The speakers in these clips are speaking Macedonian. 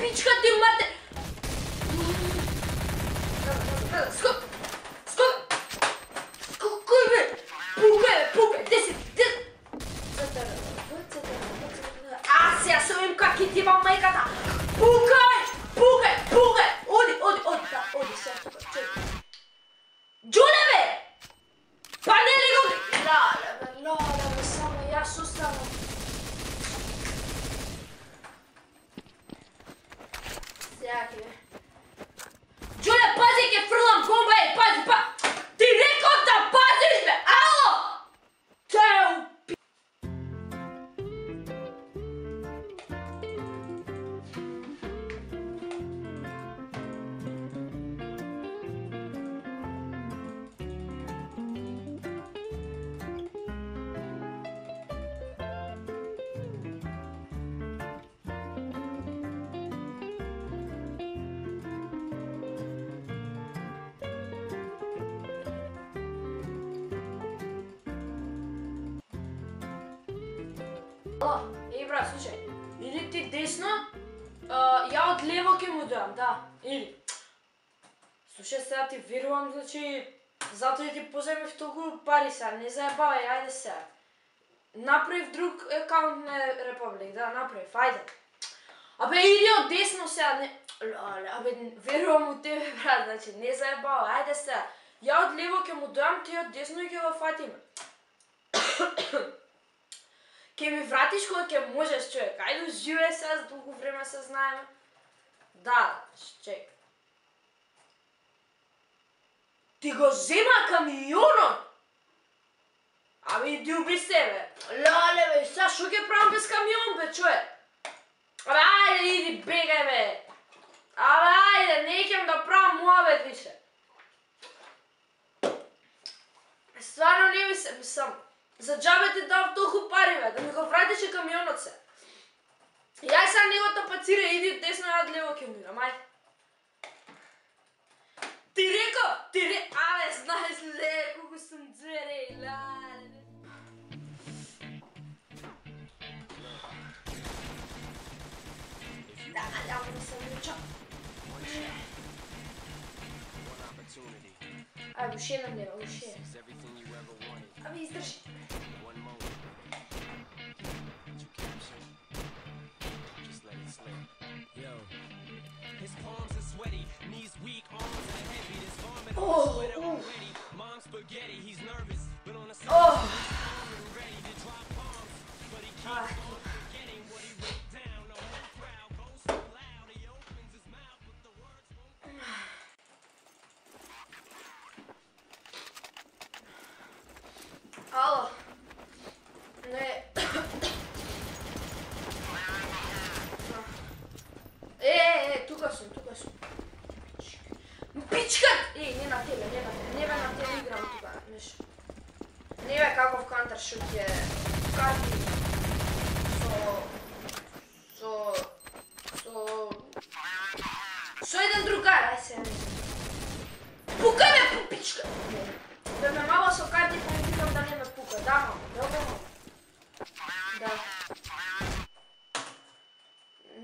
пичка ти мате! Скок! Скокай бе! Пукай! 10! Аз сега се видим как и ти вам майката! Пукай! Оди сега тука, чекай. Джуле бе! Панели го! Лале бе, само јас останам. Сега ке бе. Джуле, пази, ке фрлам бомба, ей, пази, Ти реков да пазиш бе, ало! Чао! Ей брат, слушай, или ти десно, ја од лево ке му дојам, да, или. Слушай, сега ти верувам, значи, затоа ти поземив толку пари сега, не заебавај, ајде сега. Направив друг акаунт на Републик, да, направив, ајде. Абе, иди од десно сега, не... Абе, верувам у тебе, брат, значи, не заебавај, ајде сега. Ја од лево ке му дојам, ти од десно и ке го фатиме. Ке ми вратиш кога ке можеш, човек. Ајде уживај сега, за толку време се знаеме. Да, чек. Ти го зема камионот? Абе, иди уби себе. Леле, бе, сега шо ке правам без камион, бе, човек? Абе, ајде, иди, бегај, бе. Абе, ајде, не ќем да правам муабет више. Стварно не ми се, мислам. За џабе ти дав толку пари, бе, да ми го вратиш камионот се. Јај сега не го тапацира, иди десно, ја од лево ке му идам, ајде. Ти реко, абе, знаеш ле, колку сум дзвере, лале. Да, јамо да се мучам. Ајде, уште еден лево, уште еден. Абе, издржи. Ало. Не. Тука сум. Пичкат! Не на тебе, не бе на тебе играм тука, нешто. Не бе каков Counter е карти со еден другар, ај се. Пукај ме, пичка! Бе ме мало со карти, па ми викам да не ме пука, да мамо, добро. Да.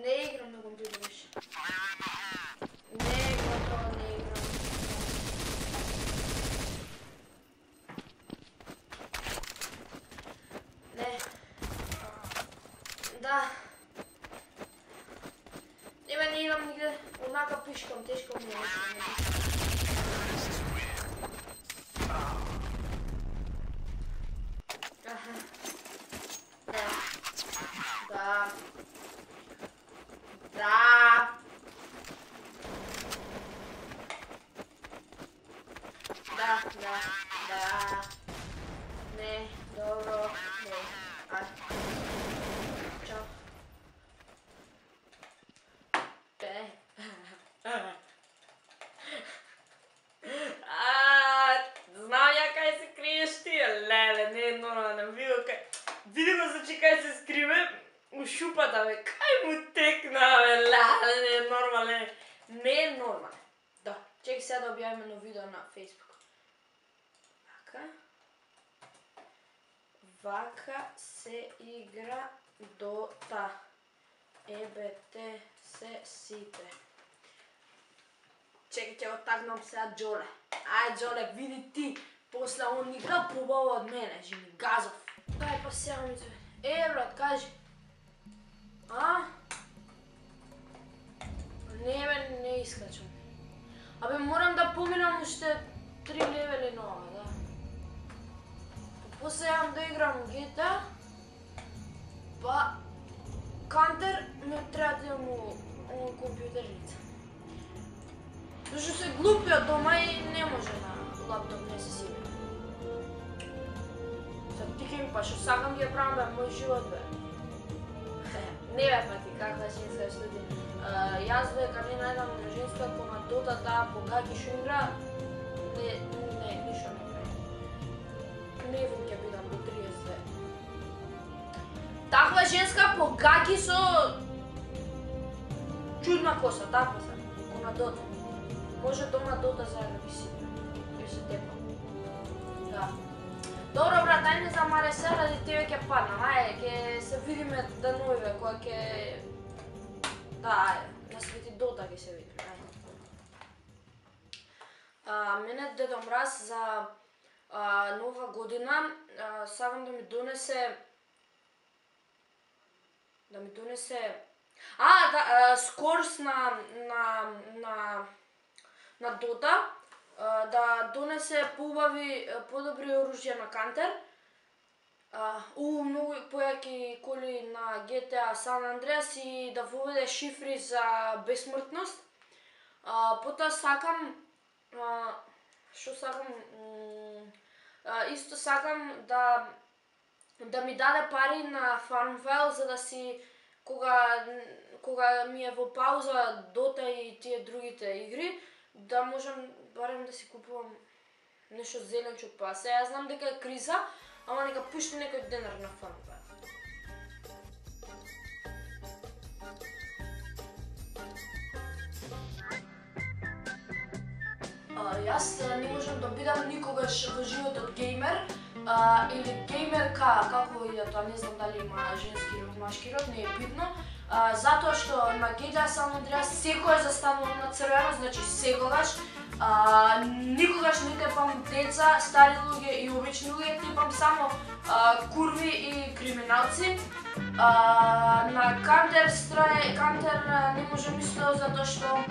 Не играм на компјутер више. Не играм. Не. Да. Не идам нигде, однака пишкам, тешко ми е. Аха. Да. Не, добро, не. Чао. Знам ја кај се криеш ти, леле, не е нормално, види го за че кај се скриве у шупата, бе, кај му текна, бе, леле, не е нормално, не е нормално. Да, чекай сега да објавим едно видео на Facebook. Вака се игра Дота. Ебете се сите. Чекай, ќе го тагнам сега Джоле. Ај, Джоле, види ти. После он игра побаво од мене, жени газов. Дај па сега ми зве. Брат, кажи. А? Не бе, не искачам. Абе, морам да поминам уште 3 левели нова, да. После јам да играм GTA, па Кантер ме треба да имам у компјутерница. Зашто се глупи од дома и не може на лаптоп, не се сигурен. Sad ti kem pa, što sakam je pravda moj život, be. Ne bе, pa ti kakva ženska študi. Jaz bе, kad mi najdam ženska ko na Dota ta pogađi što igra, ne, ništa ne pravi. Ne vem, kje bi da do 32. Takva ženska pogađi so čudna kosa, takva sam, ko na Dota. Може дома Dota заедно би си игра, се тепа. Да. Добро брат, ај не замаре се, ради тебе ќе паднам, ајде, ќе се видиме деновиве, која ќе... Да, ајде, на Свети Dota ќе се видиме, ајде. Мене Дедо Мраз за нова година сакам да ми донесе... скорс на Dota, да донесе подобри оружја на Кантер, многу појаки коли на GTA San Andreas и да воведе шифри за бесмртност. Потоа сакам, исто сакам да ми даде пари на Farmville за да си кога ми е во пауза Dota и тие другите игри, да можам барем да си купувам нешто зеленчук, па сега знам дека е криза, ама нека пушти некој денар на Farmville. Јас не можам да бидам никогаш во животот геймер, или геймерка, како и да тоа, не знам дали има женски род, машки род, не е битно, затоа што на GTA San Andreas секој застанувам на црвено, значи секогаш, никогаш не тепам деца, стари луѓе и обични луѓе, тепам само курви и криминалци. На Кантер не можам исто затоа што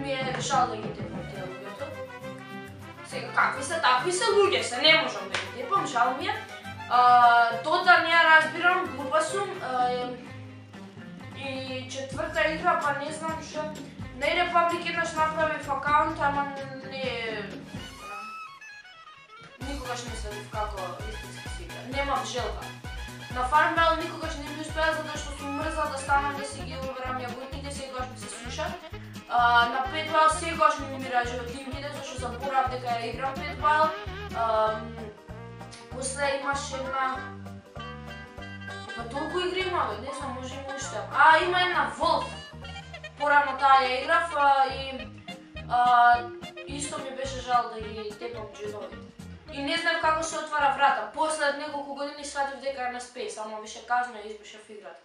ми е жал да ги тепам тие луѓето. Сега, какви се, такви се луѓе се, не можам да ги тепам, жал ми е. Dota не ја разбирам, глупа сум. И четврта игра, па не знам што. Нај Репаблик еднаш направив акаунт, ама никогаш не следив како истински се игра. Немам желба. На Farmville никогаш не би успеа, затоа што сум мрзла да станам да си ги уберам јаготите, секогаш ми се сушат. На Paintball секогаш ми умира животинките, зашто заборав дека ја играм Paintball. После имаш една... Па толку игри има, бе, не знам, може има уште. Има една Wolf. Порано таа ја играв и исто ми беше жал да ги тепам джедовите. И не знам како се отвара врата. После неколку години сватив дека е на Space, ама више казно ја избушав играта.